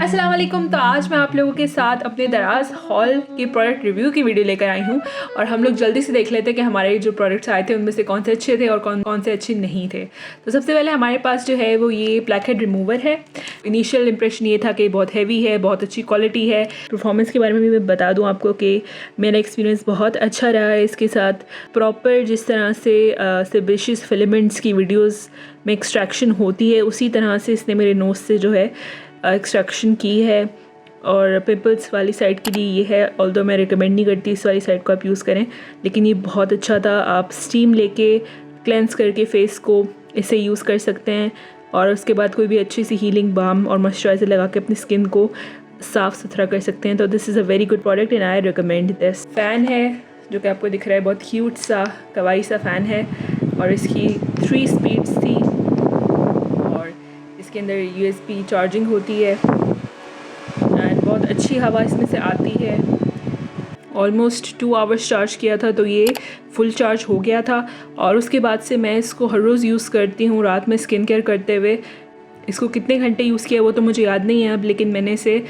अस्सलाम वालेकुम। तो आज मैं आप लोगों के साथ अपने दराज हॉल के प्रोडक्ट रिव्यू की वीडियो लेकर आई हूँ और हम लोग जल्दी से देख लेते हैं कि हमारे जो प्रोडक्ट्स आए थे उनमें से कौन से अच्छे थे और कौन से अच्छे नहीं थे। तो सबसे पहले हमारे पास जो है वो ये ब्लैक हेड रिमूवर है। इनिशियल इंप्रेशन ये था कि बहुत हैवी है, बहुत अच्छी क्वालिटी है। परफॉर्मेंस के बारे में भी मैं बता दूँ आपको कि मेरा एक्सपीरियंस बहुत अच्छा रहा है इसके साथ। प्रॉपर जिस तरह से सेबेशियस फिलामेंट्स की वीडियोज़ में एक्सट्रैक्शन होती है उसी तरह से इसने मेरे नोज़ से जो है एक्सट्रैक्शन की है। और पिंपल्स वाली साइड के लिए ये है, ऑल्दो मैं रिकमेंड नहीं करती इस वाली साइड को आप यूज़ करें, लेकिन ये बहुत अच्छा था। आप स्टीम लेके क्लेंस करके फेस को इसे यूज़ कर सकते हैं और उसके बाद कोई भी अच्छी सी हीलिंग बाम और मॉइस्चराइज़र लगा के अपनी स्किन को साफ़ सुथरा कर सकते हैं। तो this is a very good product and I recommend this. Fan है जो कि आपको दिख रहा है, बहुत क्यूट सा कवाई सा फ़ैन है और इसकी 3 स्पीड्स थी और इसके अंदर USB चार्जिंग होती है एंड बहुत अच्छी हवा इसमें से आती है। ऑलमोस्ट 2 आवर्स चार्ज किया था तो ये फुल चार्ज हो गया था और उसके बाद से मैं इसको हर रोज़ यूज़ करती हूँ। रात में स्किन केयर करते हुए इसको कितने घंटे यूज़ किया वो तो मुझे याद नहीं है अब, लेकिन मैंने इसे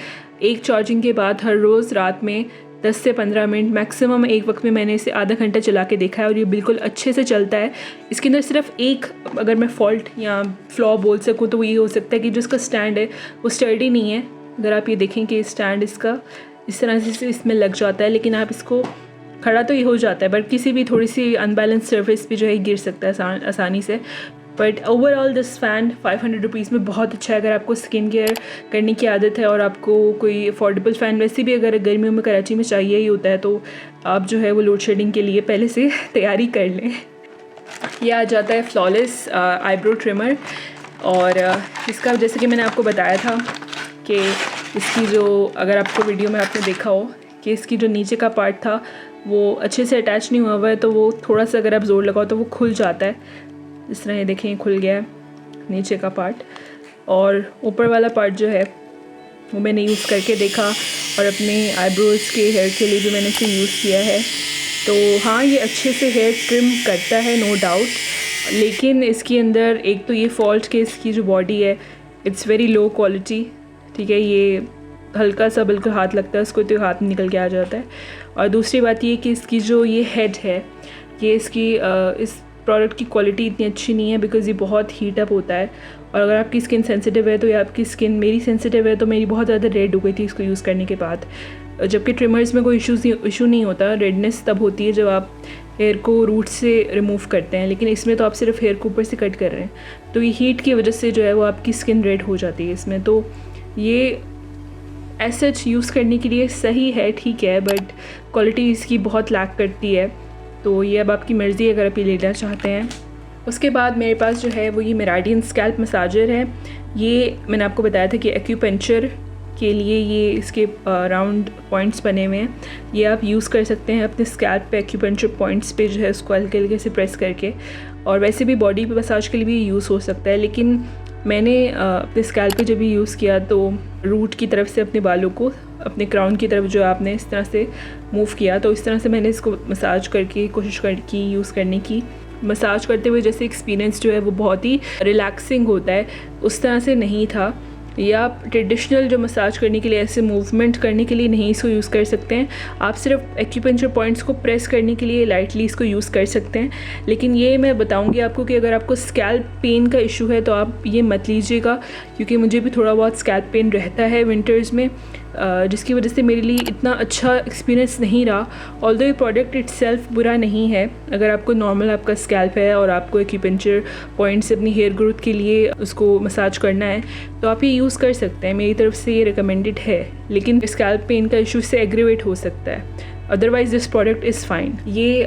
एक चार्जिंग के बाद हर रोज़ रात में 10 से 15 मिनट मैक्सिमम एक वक्त में मैंने इसे आधा घंटा चला के देखा है और ये बिल्कुल अच्छे से चलता है। इसके अंदर सिर्फ एक अगर मैं फॉल्ट या फ्लॉ बोल सकूँ तो वो ये हो सकता है कि जो इसका स्टैंड है वो स्टर्डी नहीं है। अगर आप ये देखें कि स्टैंड इसका इस तरह से इसमें लग जाता है, लेकिन आप इसको खड़ा तो ये हो जाता है बट किसी भी थोड़ी सी अनबैलेंस सरफेस पे जो है गिर सकता है आसानी से। But overall this fan 500 rupees में बहुत अच्छा है। अगर आपको स्किन केयर करने की आदत है और आपको कोई अफोर्डेबल फ़ैन वैसे भी अगर गर्मियों में कराची में चाहिए ही होता है तो आप जो है वो लोड शेडिंग के लिए पहले से तैयारी कर लें। ये आ जाता है फ्लॉलेस आईब्रो ट्रिमर और इसका जैसे कि मैंने आपको बताया था कि इसकी जो अगर आपको वीडियो में आपने देखा हो कि इसकी जो नीचे का पार्ट था वो अच्छे से अटैच नहीं हुआ है तो वो थोड़ा सा अगर आप ज़ोर लगाओ तो वो खुल जाता है। इस तरह ये देखें ये खुल गया है नीचे का पार्ट और ऊपर वाला पार्ट जो है वो मैंने यूज़ करके देखा और अपने आईब्रोज़ के हेयर के लिए भी मैंने इसे यूज़ किया है। तो हाँ, ये अच्छे से हेयर ट्रिम करता है नो डाउट, लेकिन इसके अंदर एक तो ये फॉल्ट कि इसकी जो बॉडी है इट्स वेरी लो क्वालिटी। ठीक है, ये हल्का सा बिल्कुल हाथ लगता है उसको तो हाथ निकल के आ जाता है। और दूसरी बात ये कि इसकी जो ये हेड है ये इसकी इस प्रोडक्ट की क्वालिटी इतनी अच्छी नहीं है बिकॉज़ ये बहुत हीट अप होता है और अगर आपकी स्किन सेंसिटिव है तो या आपकी स्किन मेरी सेंसिटिव है तो मेरी बहुत ज़्यादा रेड हो गई थी इसको यूज़ करने के बाद। जबकि ट्रिमर्स में कोई इशू नहीं होता, रेडनेस तब होती है जब आप हेयर को रूट से रिमूव करते हैं, लेकिन इसमें तो आप सिर्फ हेयर को ऊपर से कट कर रहे हैं तो ये हीट की वजह से जो है वो आपकी स्किन रेड हो जाती है इसमें। तो ये एज सच यूज़ करने के लिए सही है, ठीक है, बट क्वालिटी इसकी बहुत लैक करती है। तो ये अब आपकी मर्ज़ी है अगर आप ये लेना चाहते हैं। उसके बाद मेरे पास जो है वो ये मेराडियन स्कैल्प मसाजर है। ये मैंने आपको बताया था कि एक्यूपंक्चर के लिए ये इसके राउंड पॉइंट्स बने हुए हैं। ये आप यूज़ कर सकते हैं अपने स्कैल्प पे एक्यूपंक्चर पॉइंट्स पे जो है उसको हल्के हल्के से प्रेस करके, और वैसे भी बॉडी पे मसाज के लिए भी यूज़ हो सकता है। लेकिन मैंने अपने स्कैल्प पे जब भी यूज़ किया तो रूट की तरफ से अपने बालों को अपने क्राउन की तरफ जो आपने इस तरह से मूव किया तो इस तरह से मैंने इसको मसाज करके कोशिश की यूज़ करने की। मसाज करते हुए जैसे एक्सपीरियंस जो है वो बहुत ही रिलैक्सिंग होता है उस तरह से नहीं था। या आप ट्रेडिशनल जो मसाज करने के लिए ऐसे मूवमेंट करने के लिए नहीं इसको यूज़ कर सकते हैं, आप सिर्फ एक्यूपंक्चर पॉइंट्स को प्रेस करने के लिए लाइटली इसको यूज़ कर सकते हैं। लेकिन ये मैं बताऊंगी आपको कि अगर आपको स्कैल्प पेन का इशू है तो आप ये मत लीजिएगा, क्योंकि मुझे भी थोड़ा बहुत स्कैल्प पेन रहता है विंटर्स में, जिसकी वजह से मेरे लिए इतना अच्छा एक्सपीरियंस नहीं रहा। ऑल्दो ये प्रोडक्ट इट्सेल्फ बुरा नहीं है, अगर आपको नॉर्मल आपका स्कैल्प है और आपको एक्यूपंक्चर पॉइंट से अपनी हेयर ग्रोथ के लिए उसको मसाज करना है तो आप ये यूज़ कर सकते हैं। मेरी तरफ से ये रिकमेंडेड है, लेकिन स्कैल्प पेन का इशू से एग्रीवेट हो सकता है, otherwise this product is fine. ये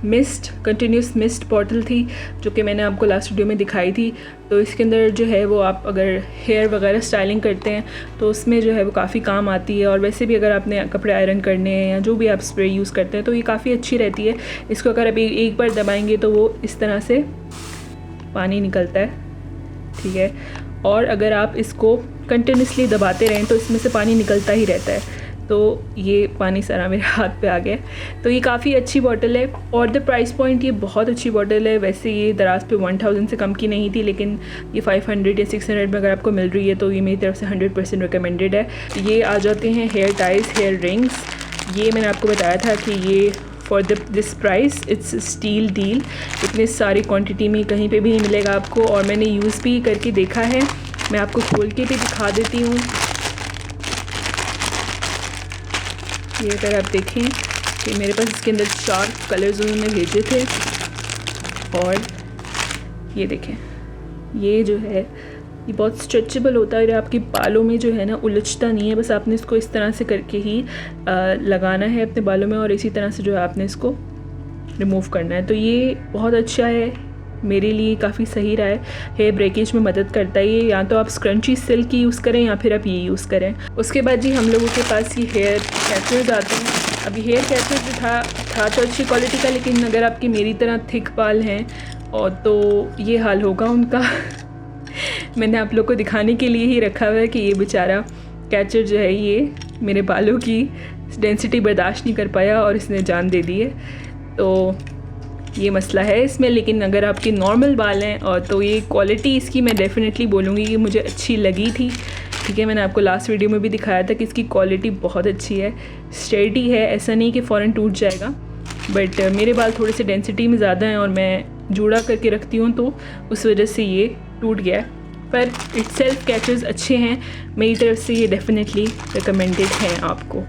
मिस्ट कंटिन्यूस मिस्ट बॉटल थी जो कि मैंने आपको लास्ट वीडियो में दिखाई थी। तो इसके अंदर जो है वो आप अगर हेयर वगैरह स्टाइलिंग करते हैं तो उसमें जो है वो काफ़ी काम आती है, और वैसे भी अगर आपने कपड़े आयरन करने हैं या जो भी आप स्प्रे यूज़ करते हैं तो ये काफ़ी अच्छी रहती है। इसको अगर आप एक बार दबाएंगे तो वो इस तरह से पानी निकलता है, ठीक है, और अगर आप इसको कंटिन्यूसली दबाते रहें तो इसमें से पानी निकलता ही रहता है। तो ये पानी सारा मेरे हाथ पे आ गया। तो ये काफ़ी अच्छी बॉटल है और द प्राइस पॉइंट ये बहुत अच्छी बॉटल है। वैसे ये दराज पे 1000 से कम की नहीं थी, लेकिन ये 500 या 600 में अगर आपको मिल रही है तो ये मेरी तरफ से 100% रिकमेंडेड है। ये आ जाते हैं हेयर टाइज, हेयर रिंग्स। ये मैंने आपको बताया था कि ये for this price it's steal deal. इतने सारी क्वांटिटी में कहीं पे भी नहीं मिलेगा आपको, और मैंने यूज़ भी करके देखा है। मैं आपको खोल के भी दिखा देती हूँ। ये अगर आप देखें कि मेरे पास इसके अंदर 4 कलर्स उन्होंने भेजे थे, और ये देखें, ये जो है ये बहुत स्ट्रेचेबल होता है और आपके बालों में जो है ना उलझता नहीं है। बस आपने इसको इस तरह से करके ही लगाना है अपने बालों में, और इसी तरह से जो है आपने इसको रिमूव करना है। तो ये बहुत अच्छा है, मेरे लिए काफ़ी सही रहा है। हेयर ब्रेकेज में मदद करता है ये। या तो आप स्क्रंची सिल्क यूज़ करें या फिर आप ये यूज़ करें। उसके बाद जी हम लोगों के पास ये हेयर कैचर्स आते हैं। अभी हेयर कैचर जो था तो अच्छी क्वालिटी का, लेकिन अगर आपके मेरी तरह थिक बाल हैं और तो ये हाल होगा उनका। मैंने आप लोग को दिखाने के लिए ही रखा हुआ है कि ये बेचारा कैचर जो है ये मेरे बालों की डेंसिटी बर्दाश्त नहीं कर पाया और इसने जान दे दी है। तो ये मसला है इसमें। लेकिन अगर आपके नॉर्मल बाल हैं और तो ये क्वालिटी इसकी मैं डेफ़िनेटली बोलूँगी कि मुझे अच्छी लगी थी। ठीक है, मैंने आपको लास्ट वीडियो में भी दिखाया था कि इसकी क्वालिटी बहुत अच्छी है, स्टेडी है, ऐसा नहीं कि फ़ौरन टूट जाएगा। बट मेरे बाल थोड़े से डेंसिटी में ज़्यादा हैं और मैं जूड़ा करके रखती हूँ, तो उस वजह से ये टूट गया है। पर इटसेल्फ कैचर्स अच्छे हैं, मेरी तरफ से ये डेफ़िनेटली रिकमेंडेड हैं आपको।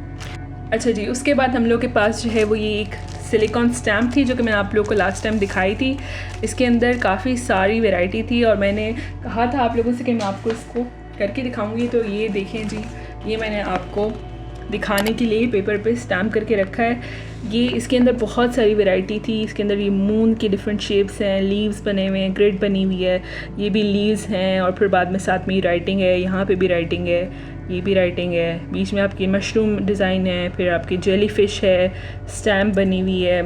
अच्छा जी, उसके बाद हम लोग के पास जो है वो ये एक सिलिकॉन स्टैम्प थी, जो कि मैंने आप लोगों को लास्ट टाइम दिखाई थी। इसके अंदर काफ़ी सारी वैरायटी थी और मैंने कहा था आप लोगों से कि मैं आपको इसको करके दिखाऊंगी। तो ये देखें जी, ये मैंने आपको दिखाने के लिए पेपर पे स्टैम्प करके रखा है। ये इसके अंदर बहुत सारी वैरायटी थी। इसके अंदर ये मून के डिफरेंट शेप्स हैं, लीव्स बने हुए हैं, ग्रिड बनी हुई है, ये भी लीव्स हैं, और फिर बाद में साथ में राइटिंग है, यहाँ पे भी राइटिंग है, ये भी राइटिंग है, बीच में आपकी मशरूम डिज़ाइन है, फिर आपकी जेली फ़िश है, स्टैम्प बनी हुई है,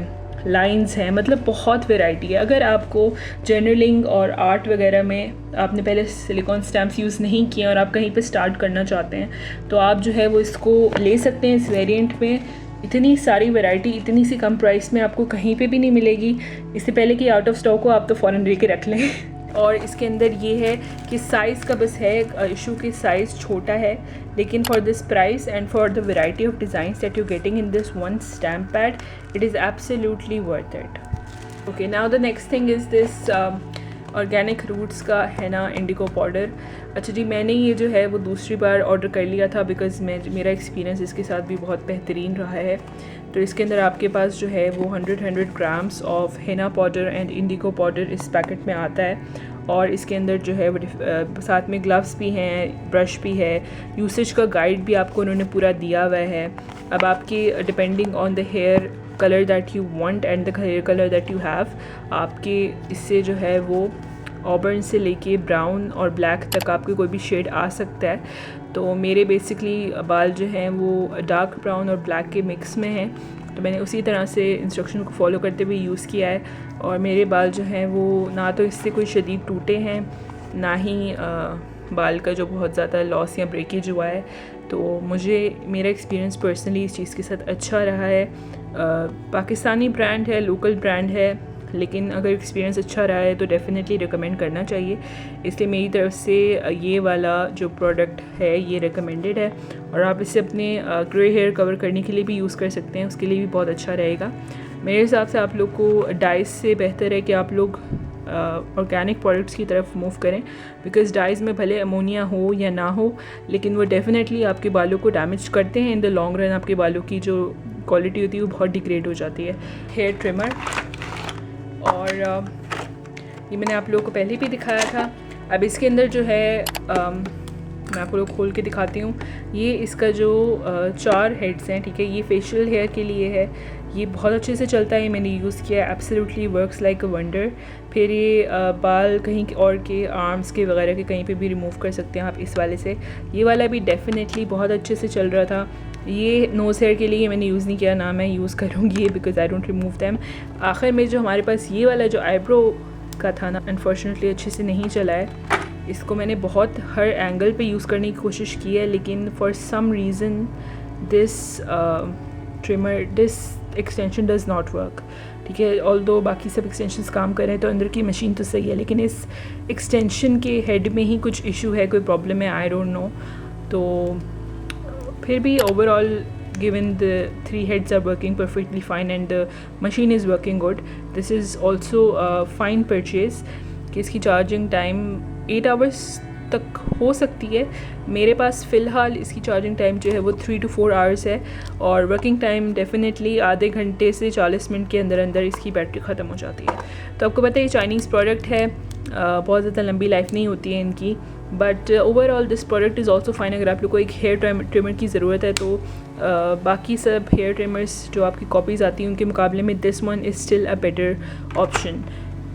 लाइंस हैं, मतलब बहुत वैरायटी है। अगर आपको जर्नलिंग और आर्ट वगैरह में आपने पहले सिलिकॉन स्टैम्प्स यूज़ नहीं किए और आप कहीं पे स्टार्ट करना चाहते हैं तो आप जो है वो इसको ले सकते हैं इस वेरिएंट में। इतनी सारी वैरायटी इतनी सी कम प्राइस में आपको कहीं पे भी नहीं मिलेगी। इससे पहले कि आउट ऑफ स्टॉक हो आप तो फ़ौरन लेके रख लें। और इसके अंदर ये है कि साइज़ का बस है इशू कि साइज़ छोटा है, लेकिन for this price and for the variety of designs that you getting in this one stamp pad, it is absolutely worth it. Okay, now the next thing is this organic roots का henna Indigo powder. अच्छा जी, मैंने ये जो है वो दूसरी बार order कर लिया था बिकॉज़ मेरा एक्सपीरियंस इसके साथ भी बहुत बेहतरीन रहा है। तो इसके अंदर आपके पास जो है वो 100 ग्राम्स ऑफ हैना पाउडर एंड इंडिगो पाउडर इस पैकेट में आता है। और इसके अंदर जो है वो साथ में ग्लव्स भी हैं, ब्रश भी है, यूसेज का गाइड भी आपको उन्होंने पूरा दिया हुआ है। अब आपकी depending on the hair colour that you want and the hair colour that you have, आपके इससे जो है वो ऑबर्न से लेके ब्राउन और ब्लैक तक आपके कोई भी शेड आ सकता है। तो मेरे बेसिकली बाल जो हैं वो डार्क ब्राउन और ब्लैक के मिक्स में हैं, तो मैंने उसी तरह से इंस्ट्रक्शन को फॉलो करते हुए यूज़ किया है। और मेरे बाल जो हैं वो ना तो इससे कोई शदीद टूटे हैं, ना ही बाल का जो बहुत ज़्यादा लॉस या ब्रेकेज हुआ है। तो मुझे मेरा एक्सपीरियंस पर्सनली इस चीज़ के साथ अच्छा रहा है। पाकिस्तानी ब्रांड है, लोकल ब्रांड है, लेकिन अगर एक्सपीरियंस अच्छा रहा है तो डेफ़िनेटली रिकमेंड करना चाहिए। इसलिए मेरी तरफ से ये वाला जो प्रोडक्ट है ये रिकमेंडेड है। और आप इसे अपने ग्रे हेयर कवर करने के लिए भी यूज़ कर सकते हैं, उसके लिए भी बहुत अच्छा रहेगा। मेरे हिसाब से आप लोग को डाइस से बेहतर है कि आप लोग ऑर्गेनिक प्रोडक्ट्स की तरफ मूव करें, बिकॉज़ डाइज़ में भले अमोनिया हो या ना हो, लेकिन वो डेफ़िनेटली आपके बालों को डैमेज करते हैं। इन द लॉन्ग रन आपके बालों की जो क्वालिटी होती है वो बहुत डिग्रेड हो जाती है। हेयर ट्रिमर, और ये मैंने आप लोगों को पहले भी दिखाया था। अब इसके अंदर जो है मैं आपको लोग खोल के दिखाती हूँ। ये इसका जो 4 हेड्स हैं, ठीक है, ये फेशियल हेयर के लिए है। ये बहुत अच्छे से चलता है, मैंने यूज़ किया है, absolutely works like a wonder. फिर ये बाल कहीं और के आर्म्स के वगैरह के कहीं पे भी रिमूव कर सकते हैं आप इस वाले से। ये वाला भी डेफिनेटली बहुत अच्छे से चल रहा था। ये नोज़ हेयर के लिए मैंने यूज़ नहीं किया, ना मैं यूज़ करूँगी ये, because I don't remove them. आखिर में जो हमारे पास ये वाला जो आईब्रो का था ना, अनफॉर्चुनेटली अच्छे से नहीं चला है। इसको मैंने बहुत हर एंगल पे यूज़ करने की कोशिश की है, लेकिन for some reason this extension does not work. ठीक है, ऑल्दो बाकी सब एक्सटेंशंस काम कर रहे हैं तो अंदर की मशीन तो सही है, लेकिन इस एक्सटेंशन के हेड में ही कुछ इशू है, कोई प्रॉब्लम है, आई डोंट नो। तो फिर भी overall given the 3 heads are working perfectly fine and the machine is working good, this is also a fine purchase कि इसकी चार्जिंग टाइम 8 आवर्स तक हो सकती है। मेरे पास फ़िलहाल इसकी चार्जिंग टाइम जो है वो 3 to 4 आवर्स है, और वर्किंग टाइम डेफिनेटली आधे घंटे से 40 मिनट के अंदर अंदर इसकी बैटरी ख़त्म हो जाती है। तो आपको पता है ये चाइनीज़ प्रोडक्ट है, बहुत ज़्यादा लंबी लाइफ नहीं होती है इनकी, but overall this product is also fine. अगर आप लोग को एक हेयर ट्रिमर की ज़रूरत है तो बाकी सब हेयर ट्रिमर्स जो आपकी कॉपीज़ आती हैं उनके मुकाबले में this one is still a better option.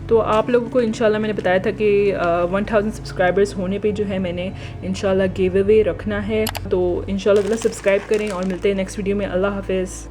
तो आप लोगों को इंशाल्लाह मैंने बताया था कि 1000 सब्सक्राइबर्स होने पे जो है मैंने इंशाल्लाह गिव अवे रखना है, तो इंशाल्लाह सब्सक्राइब करें और मिलते हैं नेक्स्ट वीडियो में। अल्लाह हाफ़िज़।